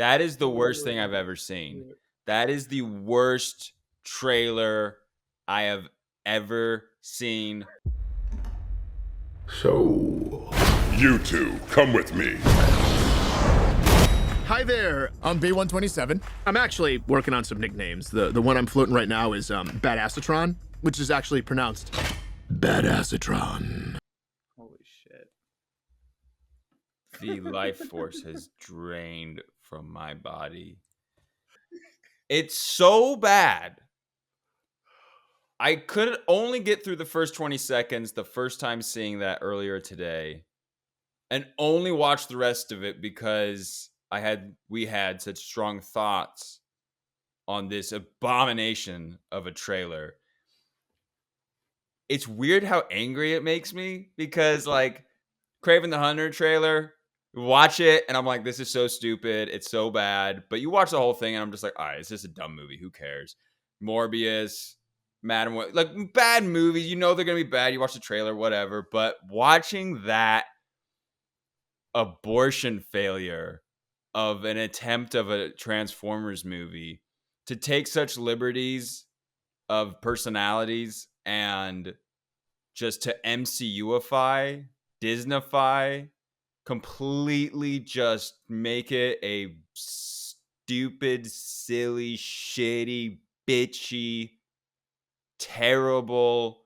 That is the worst thing I've ever seen. That is the worst trailer I have ever seen. So, you two, come with me. Hi there, I'm B127. I'm actually working on some nicknames. The one I'm floating right now is Badassatron, which is actually pronounced Badassatron. Holy shit. The life force has drained from my body. It's so bad. I could only get through the first 20 seconds the first time seeing that earlier today, and only watch the rest of it because we had such strong thoughts on this abomination of a trailer. It's weird how angry it makes me because, like, Kraven the Hunter trailer, watch it and I'm like, this is so stupid, it's so bad. But you watch the whole thing and I'm just like, all right, it's just a dumb movie, who cares? Morbius, Madam, like, bad movies, you know they're gonna be bad, you watch the trailer, whatever. But watching that abortion failure of an attempt of a Transformers movie to take such liberties of personalities and just to MCUify, Disneyfy, completely just make it a stupid, silly, shitty, bitchy, terrible.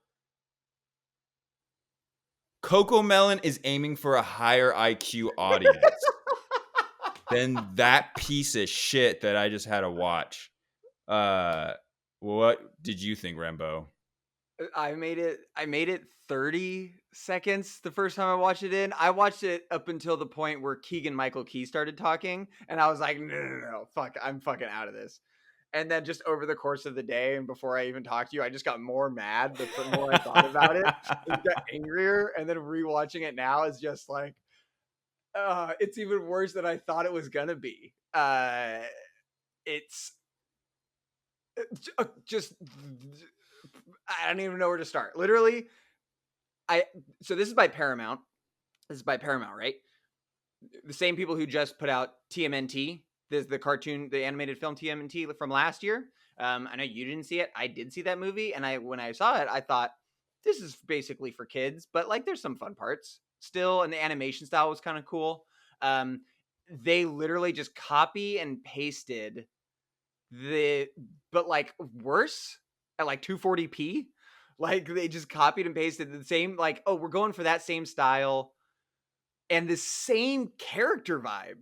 Coco Melon is aiming for a higher IQ audience than that piece of shit that I just had to watch. What did you think, Rambo? I made it 30 seconds the first time I watched it in. I watched it up until the point where Keegan Michael Key started talking, and I was like, no, fuck, I'm fucking out of this. And then just over the course of the day, and before I even talked to you, I just got more mad the more I thought about it. It got angrier, and then rewatching it now is just like, it's even worse than I thought it was gonna be. It's just I don't even know where to start. Literally, so this is by Paramount. This is by Paramount, right? The same people who just put out TMNT, the cartoon, the animated film TMNT from last year. I know you didn't see it. I did see that movie, and when I saw it, I thought this is basically for kids, but like there's some fun parts still, and the animation style was kind of cool. They literally just copy and pasted but like worse at like 240p. Like they just copied and pasted the same, like, oh, we're going for that same style and the same character vibe.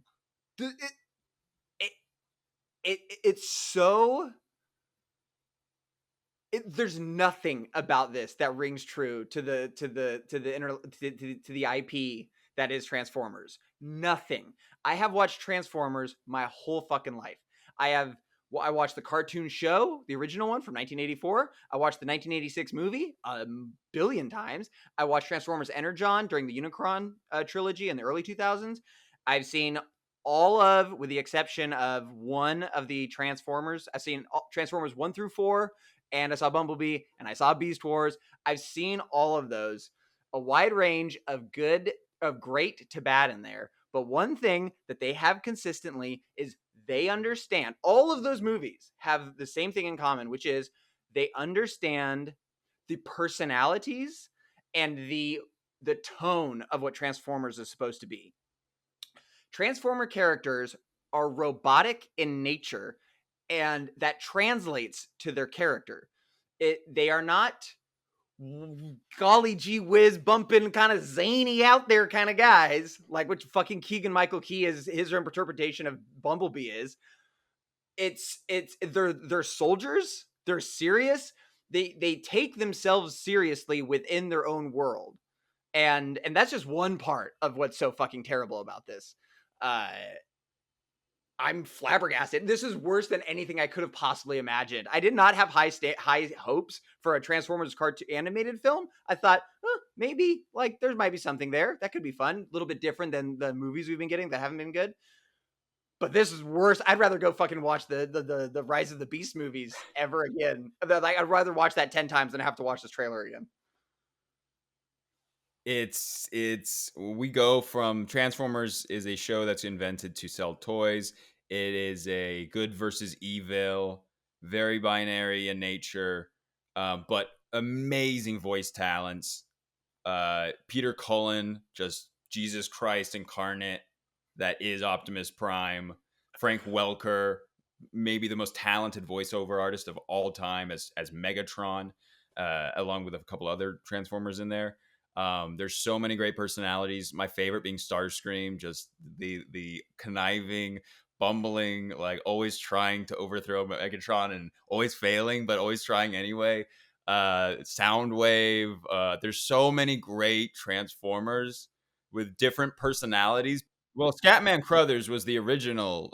It's so there's nothing about this that rings true to the IP that is Transformers. Nothing. I have watched Transformers my whole fucking life. I watched the cartoon show, the original one from 1984. I watched the 1986 movie a billion times. I watched Transformers Energon during the Unicron trilogy in the early 2000s. I've seen all of, with the exception of one of the Transformers, I've seen Transformers 1 through 4, and I saw Bumblebee, and I saw Beast Wars. I've seen all of those. A wide range of great to bad in there. But one thing that they have consistently is they understand. All of those movies have the same thing in common, which is they understand the personalities and the tone of what Transformers is supposed to be. Transformer characters are robotic in nature, and that translates to their character. They are not golly gee whiz bumping kind of zany out there kind of guys like what fucking Keegan Michael Key is his interpretation of Bumblebee is. They're soldiers. They're serious. They take themselves seriously within their own world, and that's just one part of what's so fucking terrible about this. I'm flabbergasted. This is worse than anything I could have possibly imagined. I did not have high hopes for a Transformers cartoon animated film. I thought, maybe like there might be something there that could be fun, a little bit different than the movies we've been getting that haven't been good. But this is worse. I'd rather go fucking watch the Rise of the Beast movies ever again. Like, I'd rather watch that 10 times than have to watch this trailer again. We go from Transformers is a show that's invented to sell toys. It is a good versus evil, very binary in nature, but amazing voice talents. Peter Cullen, just Jesus Christ incarnate, that is Optimus Prime. Frank Welker, maybe the most talented voiceover artist of all time as Megatron, along with a couple other Transformers in there. There's so many great personalities. My favorite being Starscream, just the conniving, bumbling, like always trying to overthrow Megatron and always failing, but always trying anyway. Soundwave. There's so many great Transformers with different personalities. Well, Scatman Crothers was the original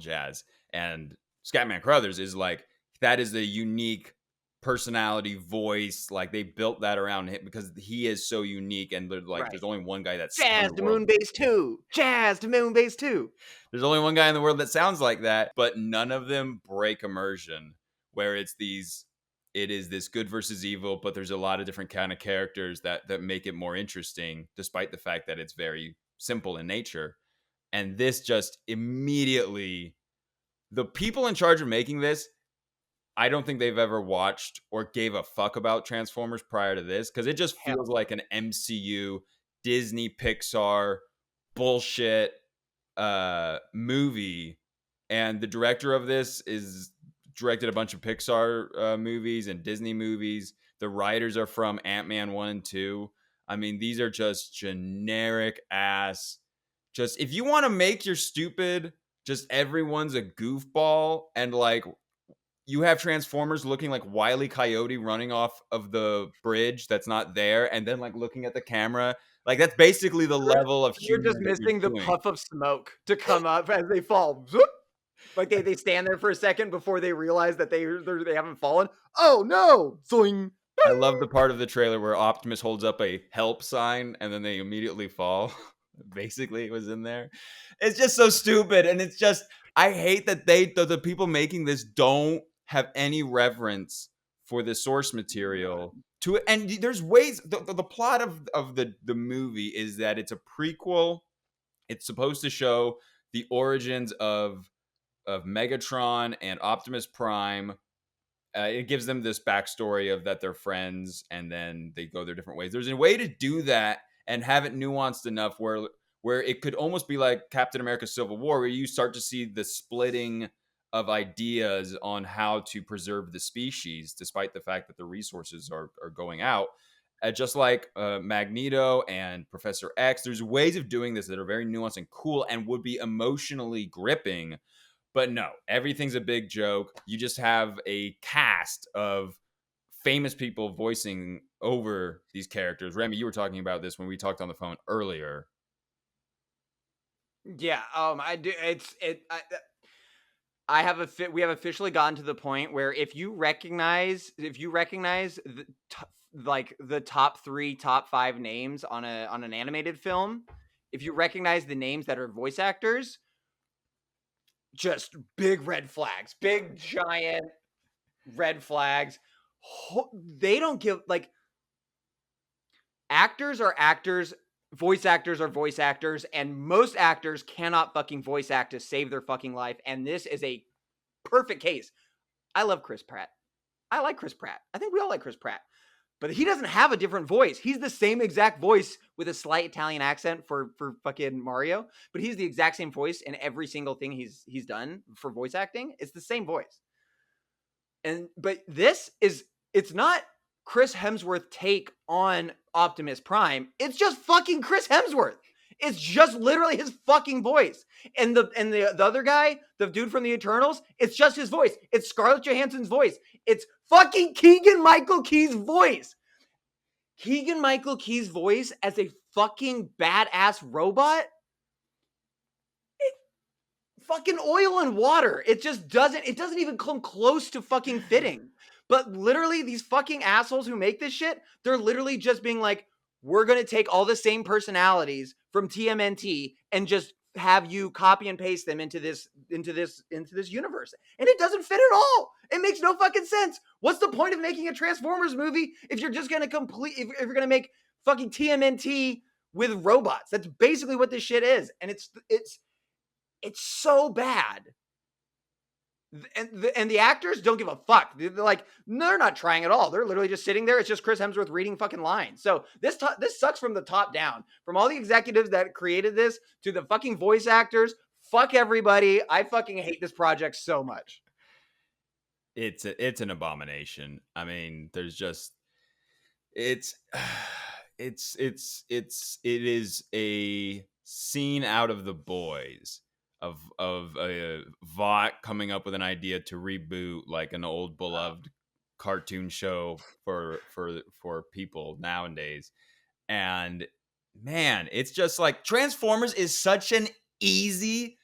Jazz, and Scatman Crothers is like that is a unique personality voice. Like they built that around him because he is so unique, and there's only one guy that's Jazz to Moonbase 2. Jazz to Moonbase 2. There's only one guy in the world that sounds like that, but none of them break immersion. Where it is this good versus evil, but there's a lot of different kind of characters that make it more interesting, despite the fact that it's very simple in nature. And this just immediately, the people in charge of making this, I don't think they've ever watched or gave a fuck about Transformers prior to this, because it just feels like an MCU, Disney, Pixar bullshit movie. And the director of this is directed a bunch of Pixar movies and Disney movies. The writers are from Ant-Man 1 and 2. I mean, these are just generic ass. Just if you want to make your stupid, just everyone's a goofball, and like you have Transformers looking like Wile E. Coyote running off of the bridge that's not there, and then like looking at the camera. Like that's basically the level of You're humor just that missing the doing. puff of smoke to come up as they fall. Zoop! Like they stand there for a second before they realize that they haven't fallen. Oh no! Zoing. I love the part of the trailer where Optimus holds up a help sign and then they immediately fall. Basically, it was in there. It's just so stupid, and it's just I hate that the people making this don't have any reverence for the source material. To and there's ways the plot of the movie is that it's a prequel. It's supposed to show the origins of Megatron and Optimus Prime. It gives them this backstory of that they're friends and then they go their different ways. There's a way to do that and have it nuanced enough where it could almost be like Captain America Civil War, where you start to see the splitting of ideas on how to preserve the species, despite the fact that the resources are going out. Just like Magneto and Professor X, there's ways of doing this that are very nuanced and cool and would be emotionally gripping. But no, everything's a big joke. You just have a cast of famous people voicing over these characters. Remy, you were talking about this when we talked on the phone earlier. Yeah, I do. I have we have officially gotten to the point where if you recognize the top 3, top 5 names on an animated film, if you recognize the names that are voice actors, just big red flags, big giant red flags. They don't give like actors are actors, voice actors are voice actors, and most actors cannot fucking voice act to save their fucking life. And this is a perfect case. I love Chris Pratt. I like Chris Pratt. I think we all like Chris Pratt. But he doesn't have a different voice. He's the same exact voice with a slight Italian accent for fucking Mario. But he's the exact same voice in every single thing he's done for voice acting. It's the same voice. But it's not Chris Hemsworth take on Optimus Prime. It's just fucking Chris Hemsworth. It's just literally his fucking voice. And the other guy, the dude from the Eternals, it's just his voice. It's Scarlett Johansson's voice. It's fucking Keegan-Michael Key's voice. Keegan-Michael Key's voice as a fucking badass robot. Fucking oil and water. It doesn't even come close to fucking fitting. But literally, these fucking assholes who make this shit, they're literally just being like, we're going to take all the same personalities from TMNT and just have you copy and paste them into this universe. And it doesn't fit at all. It makes no fucking sense. What's the point of making a Transformers movie if you're just going to if you're going to make fucking TMNT with robots? That's basically what this shit is. And It's so bad. And the actors don't give a fuck. They're like, they're not trying at all. They're literally just sitting there. It's just Chris Hemsworth reading fucking lines. So this sucks from the top down. From all the executives that created this to the fucking voice actors. Fuck everybody. I fucking hate this project so much. It's an abomination. I mean, there's just it's it is a scene out of The Boys of a Vought coming up with an idea to reboot like an old beloved cartoon show for people nowadays. And man, it's just like Transformers is such an easy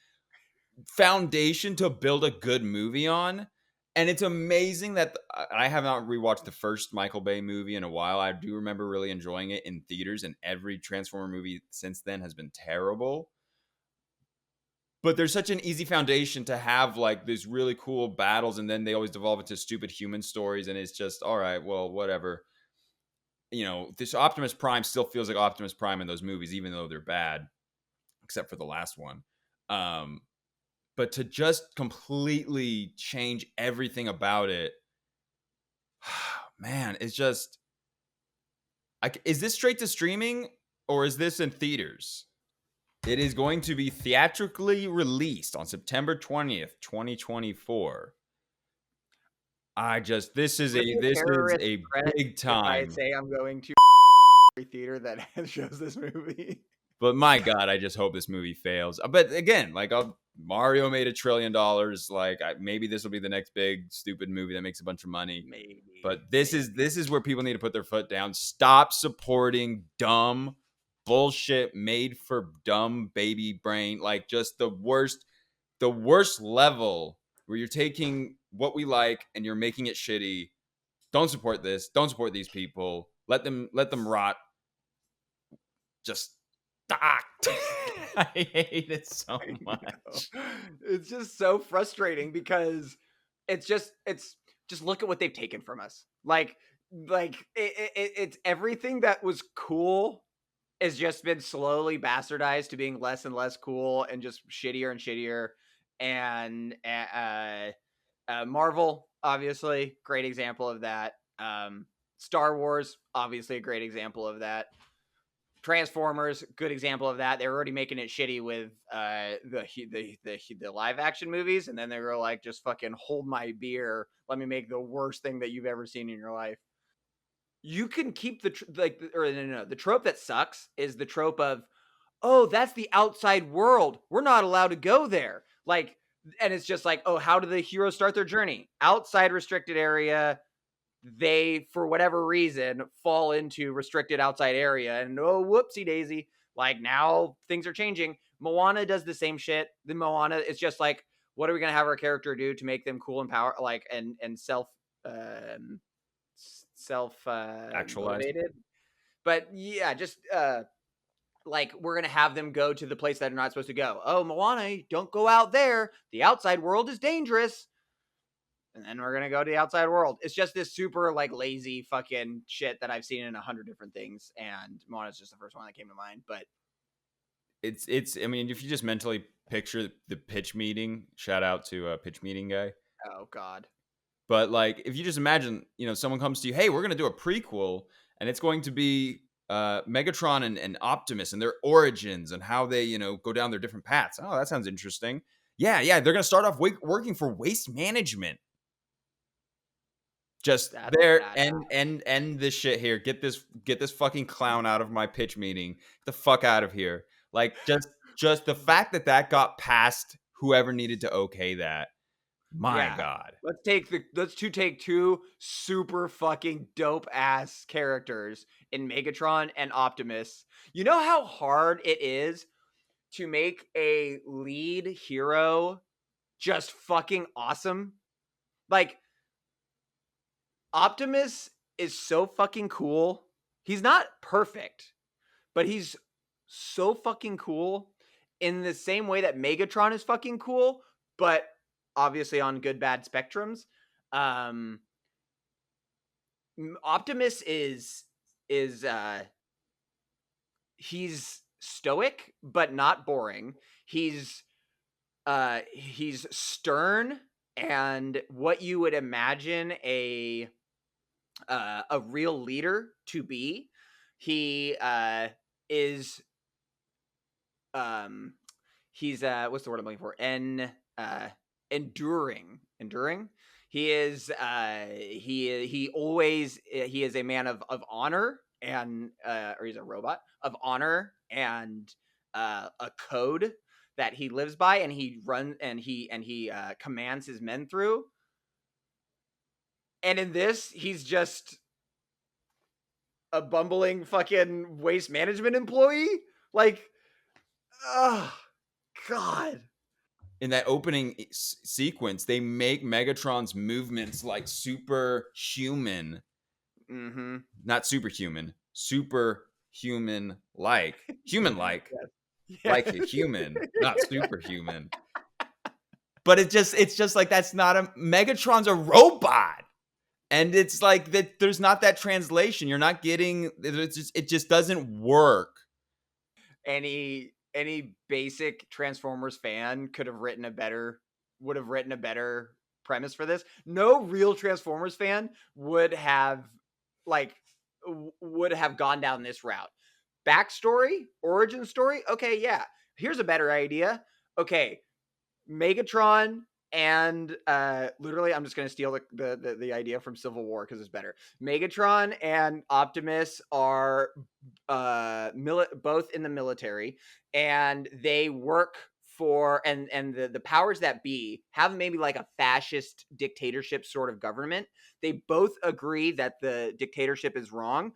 foundation to build a good movie on. And it's amazing that I have not rewatched the first Michael Bay movie in a while. I do remember really enjoying it in theaters, and every Transformer movie since then has been terrible. But there's such an easy foundation to have like these really cool battles, and then they always devolve into stupid human stories, and it's just all right, well, whatever. You know, this Optimus Prime still feels like Optimus Prime in those movies, even though they're bad, except for the last one. But to just completely change everything about it, man, it's just. Is this straight to streaming or is this in theaters? It is going to be theatrically released on September 20th, 2024. This is a big time. If I say I'm going to theater that shows this movie. But my God, I just hope this movie fails. But again, like Mario made $1 trillion. Like maybe this will be the next big stupid movie that makes a bunch of money. Maybe. But this is where people need to put their foot down. Stop supporting dumb bullshit made for dumb baby brain. Like just the worst level where you're taking what we like and you're making it shitty. Don't support this. Don't support these people. Let them rot. Just I hate it so much. It's just so frustrating because it's just look at what they've taken from us. Like it's everything that was cool has just been slowly bastardized to being less and less cool and just shittier and shittier. And Marvel, obviously, great example of that. Star Wars, obviously, a great example of that. Transformers, good example of that. They were already making it shitty with the live action movies, and then they were like, just fucking hold my beer. Let me make the worst thing that you've ever seen in your life. You can keep the trope that sucks is the trope of, oh, that's the outside world. We're not allowed to go there. Like, and it's just like, oh, how do the heroes start their journey? Outside restricted area. They, for whatever reason, fall into restricted outside area, and oh, whoopsie daisy. Like now things are changing. Moana does the same shit. The Moana, it's just like, what are we gonna have our character do to make them cool and power, like and self Actualized. motivated? But yeah, just like we're gonna have them go to the place that they're not supposed to go. Oh, Moana, don't go out there. The outside world is dangerous. And then we're gonna go to the outside world. It's just this super like lazy fucking shit that I've seen in 100 different things, and Moana's just the first one that came to mind. But it's. I mean, if you just mentally picture the pitch meeting, shout out to a pitch meeting guy. Oh God. But like, if you just imagine, someone comes to you, hey, we're gonna do a prequel, and it's going to be Megatron and Optimus and their origins and how they go down their different paths. Oh, that sounds interesting. Yeah, they're gonna start off working for Waste Management. Just that's there and this shit here. Get this fucking clown out of my pitch meeting. Get the fuck out of here. Like just the fact that got past whoever needed to okay that. My God. Let's take two super fucking dope ass characters in Megatron and Optimus. You know how hard it is to make a lead hero just fucking awesome? Like Optimus is so fucking cool. He's not perfect, but he's so fucking cool in the same way that Megatron is fucking cool, but obviously on good bad spectrums. Optimus is he's stoic but not boring. He's He's stern and what you would imagine a real leader to be. He is he's what's the word I'm looking for? Enduring. He is he is a man of honor and or he's a robot of honor and a code that he lives by and he runs and he commands his men through. And in this, he's just a bumbling fucking waste management employee. Like, oh god. In that opening sequence, they make Megatron's movements like superhuman. Mm-hmm. Not superhuman, superhuman like. Human like. Yeah. Like a human, not superhuman. But it's just like that's not a Megatron's a robot. And it's like that there's not that translation. You're not getting it just doesn't work. Any basic Transformers fan would have written a better premise for this. No real Transformers fan would have gone down this route. Backstory, origin story. Okay, yeah. Here's a better idea. Okay, Megatron and literally I'm just going to steal the idea from Civil War because it's better. Megatron and Optimus are both in the military and they work for and the powers that be have maybe like a fascist dictatorship sort of government. They both agree that the dictatorship is wrong.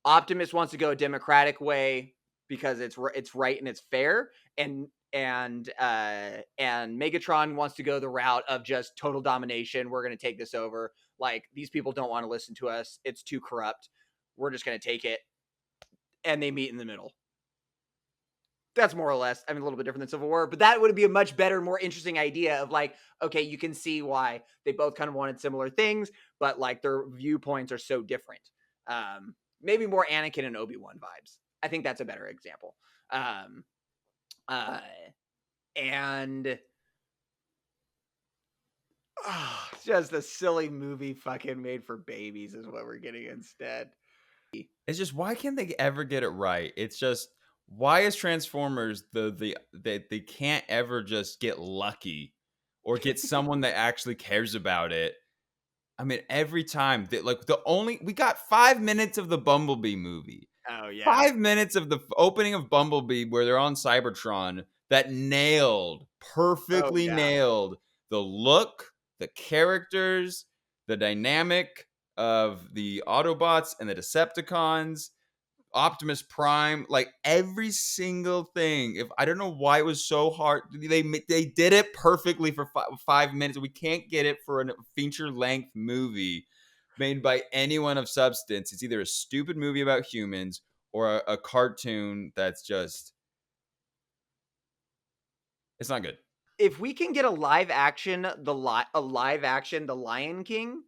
Optimus wants to go a democratic way because it's right and it's fair, and Megatron wants to go the route of just total domination. We're going to take this over. Like, these people don't want to listen to us. It's too corrupt. We're just going to take it. And they meet in the middle. That's more or less, I mean, a little bit different than Civil War, but that would be a much better, more interesting idea of like, okay, you can see why they both kind of wanted similar things, but like their viewpoints are so different. Maybe more Anakin and Obi-Wan vibes. I think that's a better example. And just a silly movie fucking made for babies is what we're getting instead. It's just why can't they ever get it right? It's just why is Transformers they can't ever just get lucky or get someone that actually cares about it. I mean, every time we got 5 minutes of the Bumblebee movie. Oh yeah. 5 minutes of the opening of Bumblebee where they're on Cybertron that perfectly nailed the look, the characters, the dynamic of the Autobots and the Decepticons, Optimus Prime, like every single thing. If I don't know why it was so hard, they did it perfectly for 5 minutes. We can't get it for a feature length movie made by anyone of substance. It's either a stupid movie about humans or a cartoon that's just it's not good. If we can get a live action, The Lion King,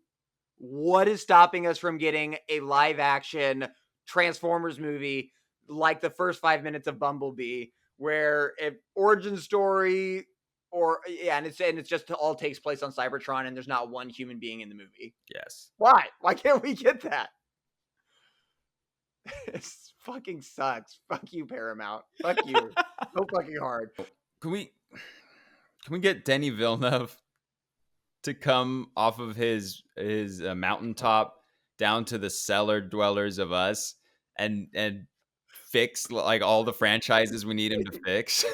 what is stopping us from getting a live action Transformers movie like the first 5 minutes of Bumblebee, where an origin story and it's just all takes place on Cybertron and there's not one human being in the movie? Yes. Why can't we get that? It fucking sucks. Fuck you, Paramount. Fuck you. So fucking hard. Can we get Denis Villeneuve to come off of his mountaintop down to the cellar dwellers of us and fix like all the franchises we need him to fix?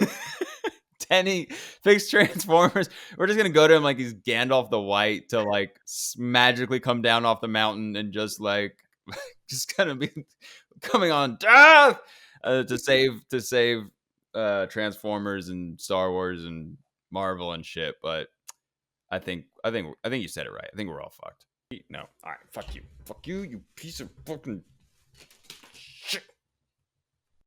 Denny, fix Transformers. We're just gonna go to him like he's Gandalf the White to like magically come down off the mountain and just like just gonna be coming on death to save Transformers and Star Wars and Marvel and shit. But I think you said it right. I think we're all fucked. No, all right, fuck you, you piece of fucking